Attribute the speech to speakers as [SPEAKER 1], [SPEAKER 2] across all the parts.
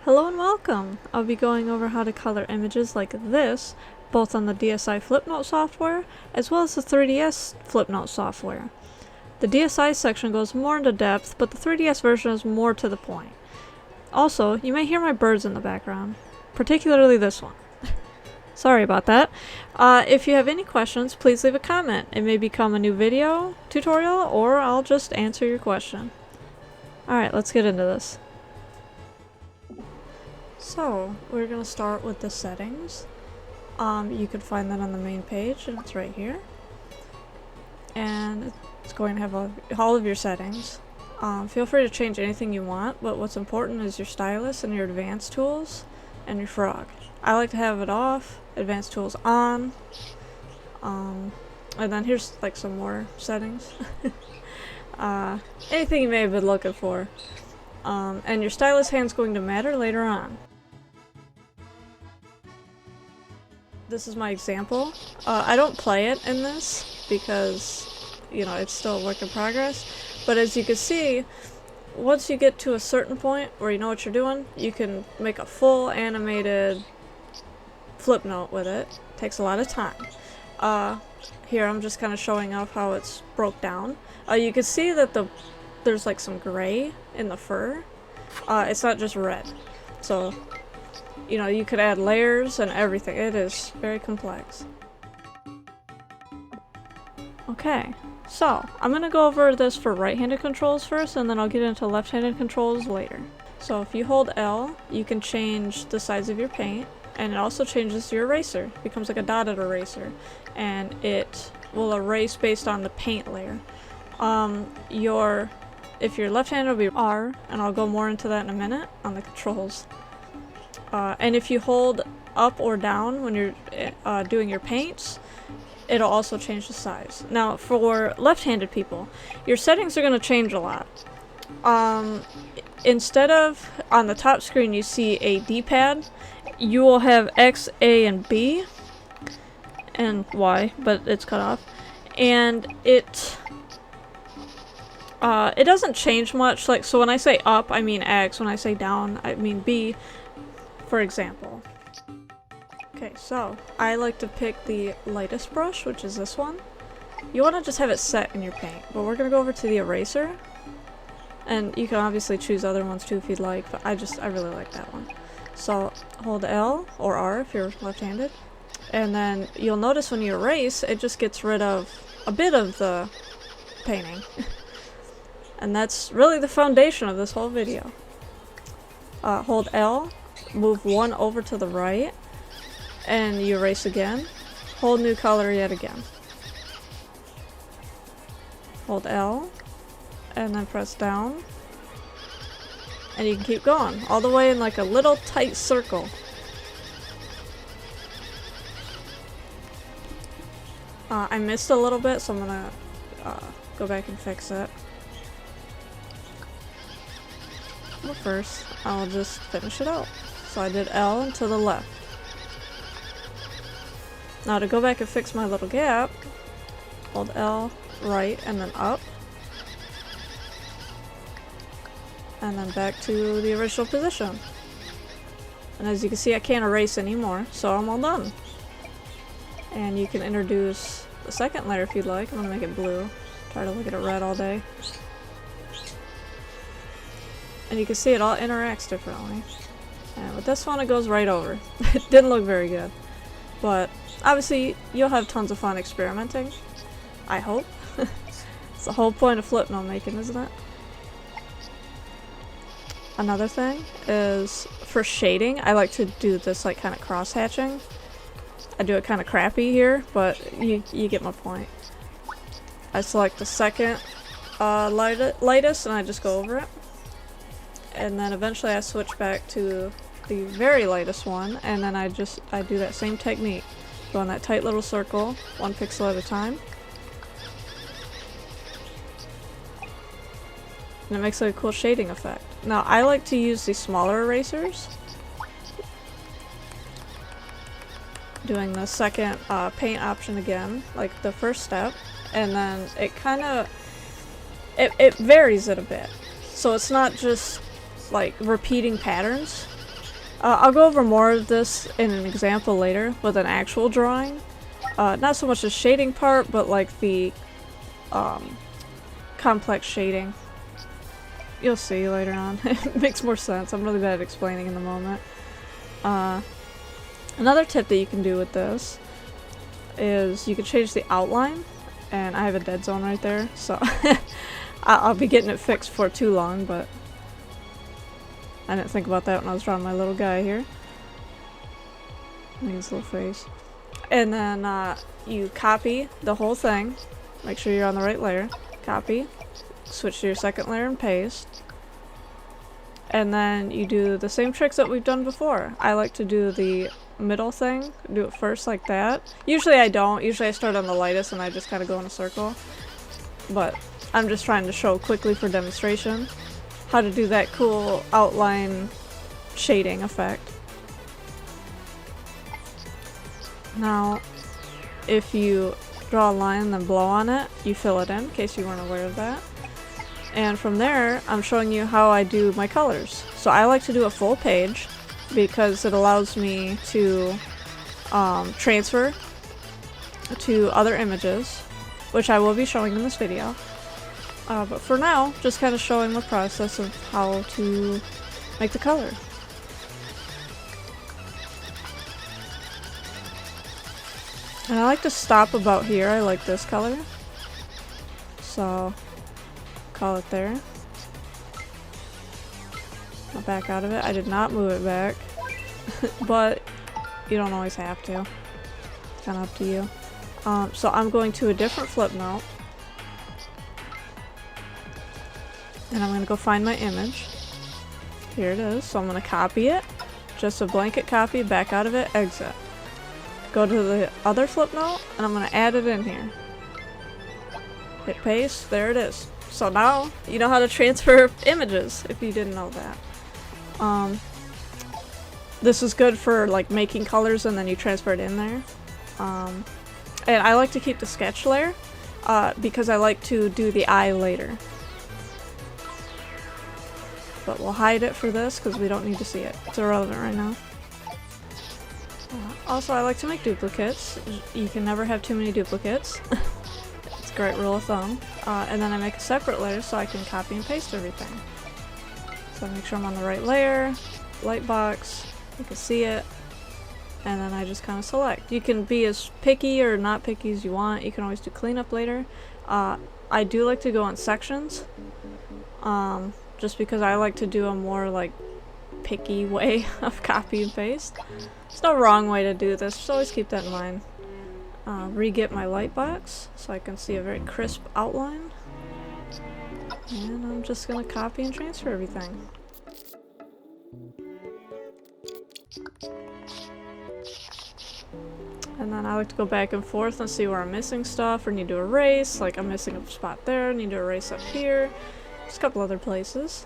[SPEAKER 1] Hello and welcome! I'll be going over how to color images like this, both on the DSi Flipnote software, as well as the 3DS Flipnote software. The DSi section goes more into depth, but the 3DS version is more to the point. Also, you may hear my birds in the background, particularly this one. Sorry about that. If you have any questions, please leave a comment. It may become a new video tutorial, or I'll just answer your question. Alright, let's get into this. So, we're going to start with the settings. You can find that on the main page, and it's right here. And it's going to have all of your settings. Feel free to change anything you want, but what's important is your stylus and your advanced tools and your frog. I like to have it off, advanced tools on, and then here's like some more settings. Anything you may have been looking for. And your stylus hand's going to matter later on. This is my example. I don't play it in this because, you know, it's still a work in progress. But as you can see, once you get to a certain point where you know what you're doing, you can make a full animated Flipnote with it. Takes a lot of time. Here I'm just kind of showing off how it's broke down. You can see that there's like some gray in the fur. It's not just red. So, you know, you could add layers and everything. It is very complex. Okay, so I'm gonna go over this for right-handed controls first, and then I'll get into left-handed controls later. So if you hold L, you can change the size of your paint, and it also changes your eraser. It becomes like a dotted eraser, and it will erase based on the paint layer. If you're left-handed, it'll be R, and I'll go more into that in a minute on the controls. And if you hold up or down when you're doing your paints, it'll also change the size. Now, for left-handed people, your settings are going to change a lot. Instead of on the top screen you see a D-pad, you will have X, A, and B, and Y, but it's cut off. And it doesn't change much. Like, so when I say up, I mean X. When I say down, I mean B, for example. Okay, so I like to pick the lightest brush, which is this one. You want to just have it set in your paint, but we're gonna go over to the eraser, and you can obviously choose other ones too if you'd like, but I really like that one. So hold L or R if you're left-handed, and then you'll notice when you erase, it just gets rid of a bit of the painting. And that's really the foundation of this whole video. Hold L, move one over to the right, and you erase again. Hold new color yet again. Hold L, and then press down. And you can keep going, all the way in like a little tight circle. I missed a little bit, so I'm gonna go back and fix it. But first, I'll just finish it out. So I did L and to the left. Now to go back and fix my little gap, hold L, right, and then up. And then back to the original position. And as you can see, I can't erase anymore, so I'm all done. And you can introduce the second layer if you'd like. I'm gonna make it blue. Try to look at it red all day. And you can see it all interacts differently. And with this one, it goes right over. It didn't look very good. But obviously, you'll have tons of fun experimenting. I hope. It's the whole point of Flipnote making, isn't it? Another thing is, for shading, I like to do this like kind of cross-hatching. I do it kind of crappy here, but you get my point. I select the second lightest and I just go over it. And then eventually I switch back to the very lightest one, and then I do that same technique. Go in that tight little circle, one pixel at a time. And it makes like a cool shading effect. Now I like to use the smaller erasers. Doing the second paint option again, like the first step, and then it kind of, it varies it a bit. So it's not just like repeating patterns. I'll go over more of this in an example later with an actual drawing. Not so much the shading part, but like the complex shading. You'll see later on. It makes more sense. I'm really bad at explaining in the moment. Another tip that you can do with this is you can change the outline, and I have a dead zone right there, so I'll be getting it fixed for too long, but I didn't think about that when I was drawing my little guy here. Look at his little face. And then you copy the whole thing. Make sure you're on the right layer. Copy. Switch to your second layer and paste. And then you do the same tricks that we've done before. I like to do the middle thing. Do it first like that. Usually I don't. Usually I start on the lightest and I just kind of go in a circle. But I'm just trying to show quickly for demonstration how to do that cool outline shading effect. Now, if you draw a line and then blow on it, you fill it in case you weren't aware of that. And from there, I'm showing you how I do my colors. So I like to do a full page because it allows me to transfer to other images, which I will be showing in this video. But for now, just kind of showing the process of how to make the color. And I like to stop about here. I like this color. So, call it there. I'll back out of it. I did not move it back. But you don't always have to. It's kind of up to you. So I'm going to a different Flipnote. And I'm going to go find my image. Here it is. So I'm going to copy it. Just a blanket copy, back out of it, exit. Go to the other Flipnote, and I'm going to add it in here. Hit paste, there it is. So now, you know how to transfer images, if you didn't know that. This is good for like making colors and then you transfer it in there. And I like to keep the sketch layer, because I like to do the eye later. But we'll hide it for this because we don't need to see it. It's irrelevant right now. Also, I like to make duplicates. You can never have too many duplicates. It's a great rule of thumb. And then I make a separate layer so I can copy and paste everything. So I make sure I'm on the right layer, light box, you can see it, and then I just kind of select. You can be as picky or not picky as you want. You can always do cleanup later. I do like to go in sections, just because I like to do a more like picky way of copy and paste. There's no wrong way to do this, just always keep that in mind. Re-get my light box so I can see a very crisp outline. And I'm just gonna copy and transfer everything. And then I like to go back and forth and see where I'm missing stuff or need to erase. Like I'm missing a spot there, need to erase up here. Just a couple other places.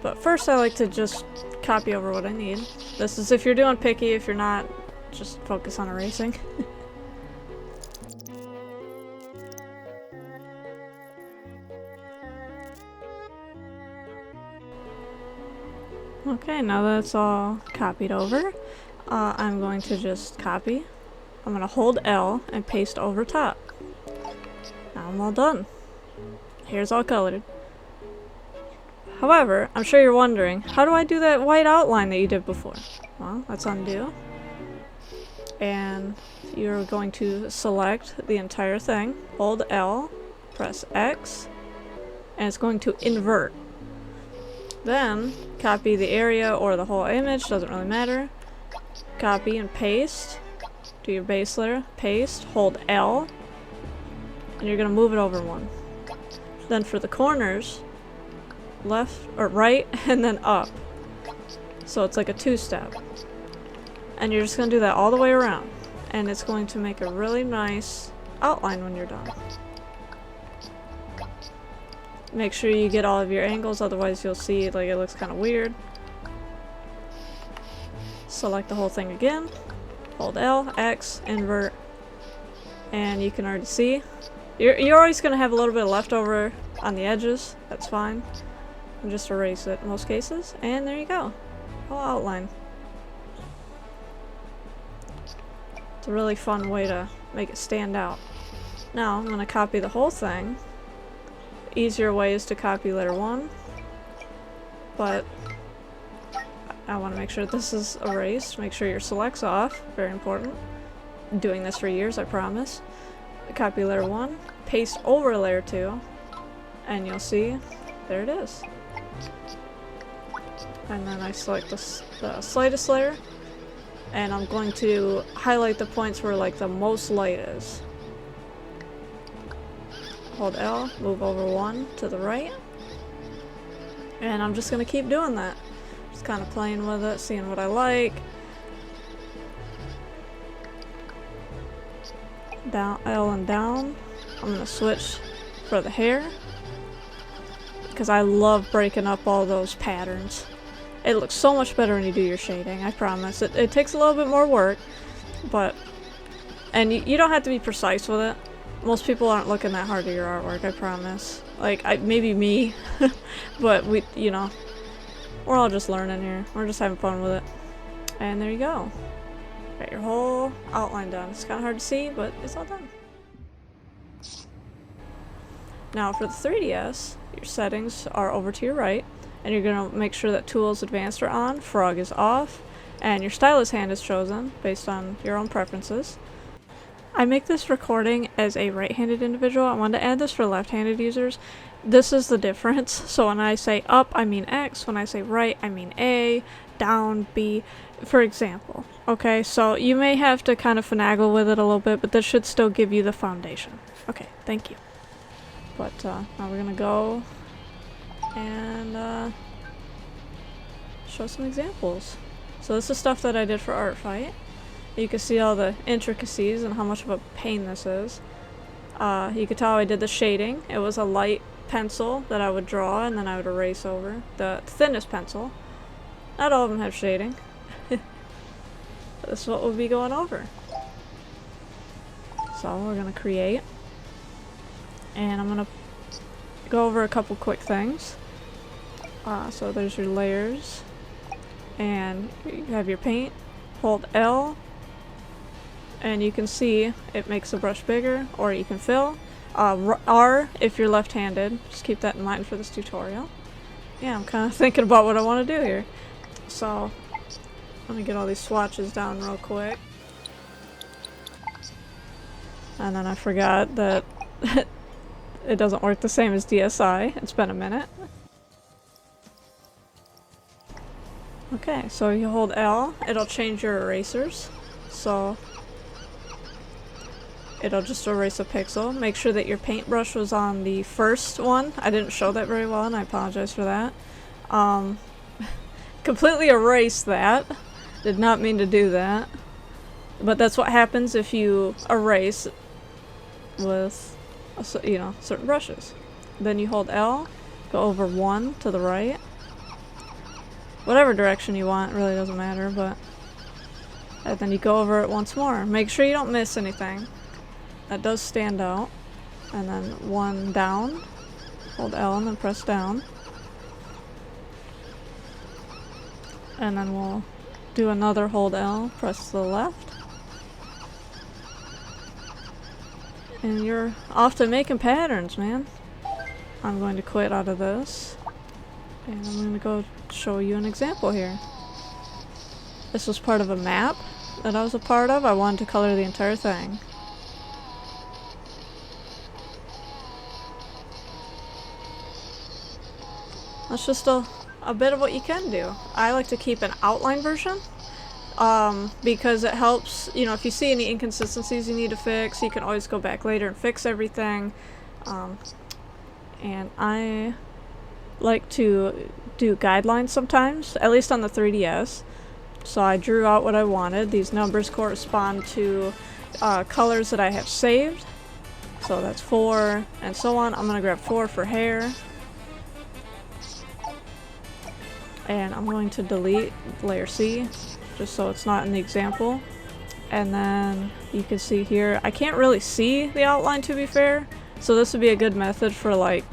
[SPEAKER 1] But first I like to just copy over what I need. This is if you're doing picky. If you're not, just focus on erasing. Okay, now that's all copied over, I'm going to just copy. I'm going to hold L and paste over top. Now I'm all done. Here's all colored. However, I'm sure you're wondering, how do I do that white outline that you did before? Well, let's undo. And you're going to select the entire thing, hold L, press X, and it's going to invert. Then, copy the area or the whole image, doesn't really matter. Copy and paste. Do your base layer, paste, hold L, and you're going to move it over one. Then for the corners, left or right, and then up. So it's like a two-step. And you're just going to do that all the way around. And it's going to make a really nice outline when you're done. Make sure you get all of your angles, otherwise you'll see like it looks kind of weird. Select the whole thing again, hold L, X, invert, and you can already see. You're always going to have a little bit of leftover on the edges, that's fine. And just erase it in most cases, and there you go. whole outline. It's a really fun way to make it stand out. Now I'm going to copy the whole thing. Easier way is to copy layer 1, but I want to make sure this is erased. Make sure your select's off, very important. I'm doing this for years, I promise. Copy layer 1, paste over layer 2, and you'll see, there it is. And then I select the slightest layer, and I'm going to highlight the points where like the most light is. Hold L, move over 1 to the right, and I'm just gonna keep doing that. Just kind of playing with it, seeing what I like. Down, L and down. I'm gonna switch for the hair, because I love breaking up all those patterns. It looks so much better when you do your shading, I promise. It takes a little bit more work, but... And you don't have to be precise with it. Most people aren't looking that hard at your artwork, I promise. Like, maybe me, but you know, we're all just learning here. We're just having fun with it. And there you go. Got your whole outline done. It's kind of hard to see, but it's all done. Now for the 3DS, your settings are over to your right, and you're going to make sure that Tools Advanced are on, Frog is off, and your stylus hand is chosen based on your own preferences. I make this recording as a right-handed individual. I wanted to add this for left-handed users. This is the difference. So when I say up, I mean X. When I say right, I mean A, down, B, for example. Okay, so you may have to kind of finagle with it a little bit, but this should still give you the foundation. Okay, thank you. But now we're gonna go and show some examples. So this is stuff that I did for Art Fight. You can see all the intricacies and how much of a pain this is. You could tell I did the shading. It was a light pencil that I would draw and then I would erase over. The thinnest pencil. Not all of them have shading. This is what we'll be going over. So we're going to create. And I'm going to go over a couple quick things. So there's your layers. And you have your paint. Hold L. And you can see it makes the brush bigger, or you can fill. R if you're left-handed. Just keep that in mind for this tutorial. Yeah, I'm kind of thinking about what I want to do here. So, let me get all these swatches down real quick. And then I forgot that it doesn't work the same as DSI. It's been a minute. Okay, so you hold L, it'll change your erasers. So it'll just erase a pixel. Make sure that your paintbrush was on the first one. I didn't show that very well and I apologize for that. Completely erase that. Did not mean to do that. But that's what happens if you erase with, you know, certain brushes. Then you hold L, go over 1 to the right. Whatever direction you want, it really doesn't matter, but... And then you go over it once more. Make sure you don't miss anything. That does stand out. And then 1 down. Hold L and then press down. And then we'll do another hold L, press to the left. And you're off to making patterns, man. I'm going to quit out of this. And I'm going to go show you an example here. This was part of a map that I was a part of. I wanted to color the entire thing. That's just a bit of what you can do. I like to keep an outline version because it helps, you know, if you see any inconsistencies you need to fix, you can always go back later and fix everything. And I like to do guidelines sometimes, at least on the 3DS. So I drew out what I wanted. These numbers correspond to colors that I have saved. So that's 4 and so on. I'm going to grab 4 for hair. And I'm going to delete layer C, just so it's not in the example. And then you can see here, I can't really see the outline to be fair, so this would be a good method for like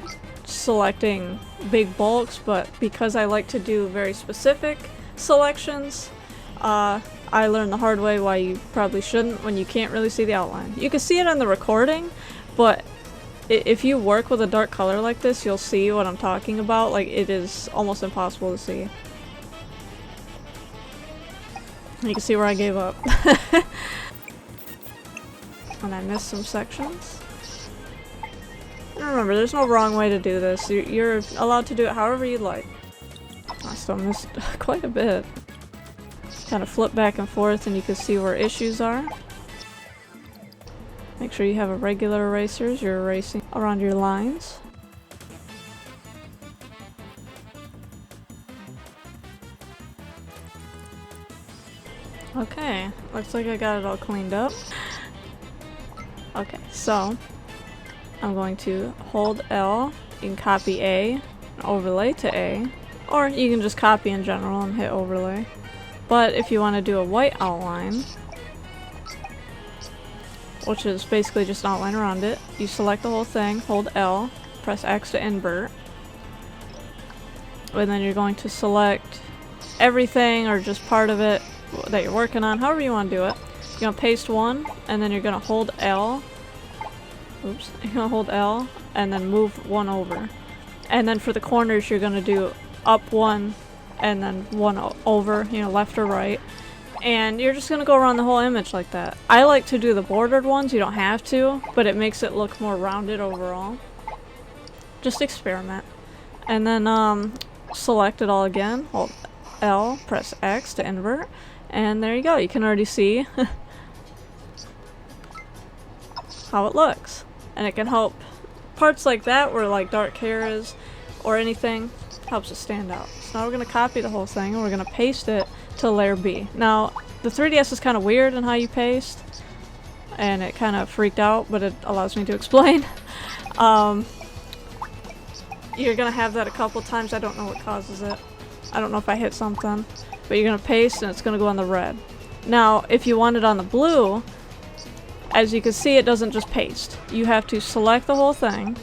[SPEAKER 1] selecting big bulks, but because I like to do very specific selections. I learned the hard way why you probably shouldn't when you can't really see the outline. You can see it on the recording, but if you work with a dark color like this, you'll see what I'm talking about. Like, it is almost impossible to see. You can see where I gave up. And I missed some sections. And remember, there's no wrong way to do this. You're allowed to do it however you like. I still missed quite a bit. Kind of flip back and forth and you can see where issues are. Make sure you have a regular erasers. You're erasing around your lines. Okay, looks like I got it all cleaned up. Okay, so I'm going to hold L, you can copy A, and overlay to A, or you can just copy in general and hit overlay. But if you want to do a white outline, which is basically just an outline around it, you select the whole thing, hold L, press X to invert, and then you're going to select everything or just part of it that you're working on, however you want to do it. You're going to paste one, and then you're going to hold L. Oops. You're going to hold L, and then move one over. And then for the corners, you're going to do up one, and then one over, you know, left or right. And you're just going to go around the whole image like that. I like to do the bordered ones, you don't have to, but it makes it look more rounded overall. Just experiment. And then select it all again, hold L, press X to invert, and there you go. You can already see how it looks. And it can help parts like that where like dark hair is or anything, helps it stand out. So now we're going to copy the whole thing and we're going to paste it to layer B. Now the 3DS is kind of weird in how you paste and it kind of freaked out, but it allows me to explain. You're going to have that a couple times. I don't know what causes it. I don't know if I hit something, but you're going to paste and it's going to go on the red. Now if you want it on the blue, as you can see, it doesn't just paste. You have to select the whole thing,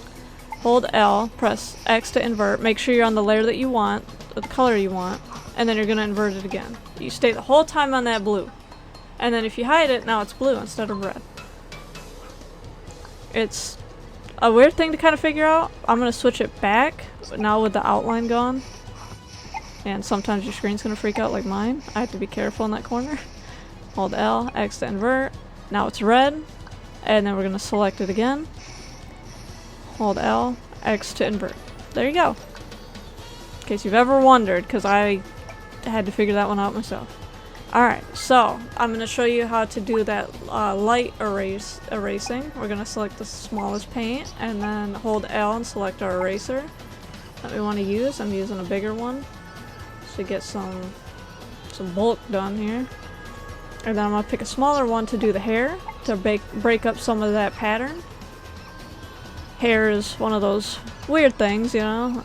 [SPEAKER 1] hold L, press X to invert, make sure you're on the layer that you want, the color you want, and then you're going to invert it again. You stay the whole time on that blue. And then if you hide it, now it's blue instead of red. It's a weird thing to kind of figure out. I'm going to switch it back, now with the outline gone. And sometimes your screen's going to freak out like mine. I have to be careful in that corner. Hold L, X to invert. Now it's red, and then we're going to select it again. Hold L, X to invert. There you go. In case you've ever wondered, because I had to figure that one out myself. Alright, so I'm going to show you how to do that light erasing. We're going to select the smallest paint, and then hold L and select our eraser that we want to use. I'm using a bigger one to get some bulk done here. And then I'm going to pick a smaller one to do the hair, to break up some of that pattern. Hair is one of those weird things, you know,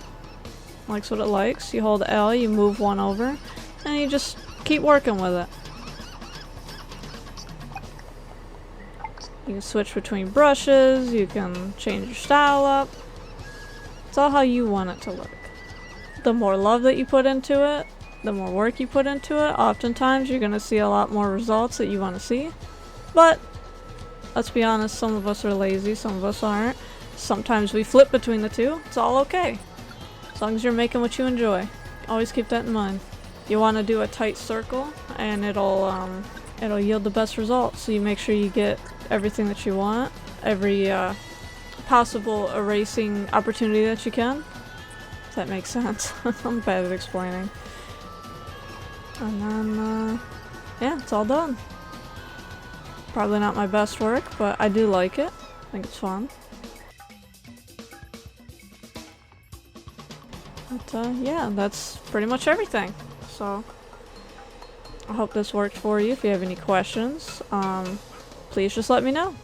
[SPEAKER 1] likes what it likes. You hold L, you move one over, and you just keep working with it. You can switch between brushes, you can change your style up. It's all how you want it to look. The more love that you put into it, the more work you put into it, oftentimes you're going to see a lot more results that you want to see. But let's be honest, some of us are lazy, some of us aren't. Sometimes we flip between the two. It's all okay. As long as you're making what you enjoy. Always keep that in mind. You want to do a tight circle and it'll yield the best results. So you make sure you get everything that you want, every possible erasing opportunity that you can. If that makes sense. I'm bad at explaining. And then, yeah, it's all done. Probably not my best work, but I do like it. I think it's fun. But, yeah, that's pretty much everything. So, I hope this worked for you. If you have any questions, please just let me know.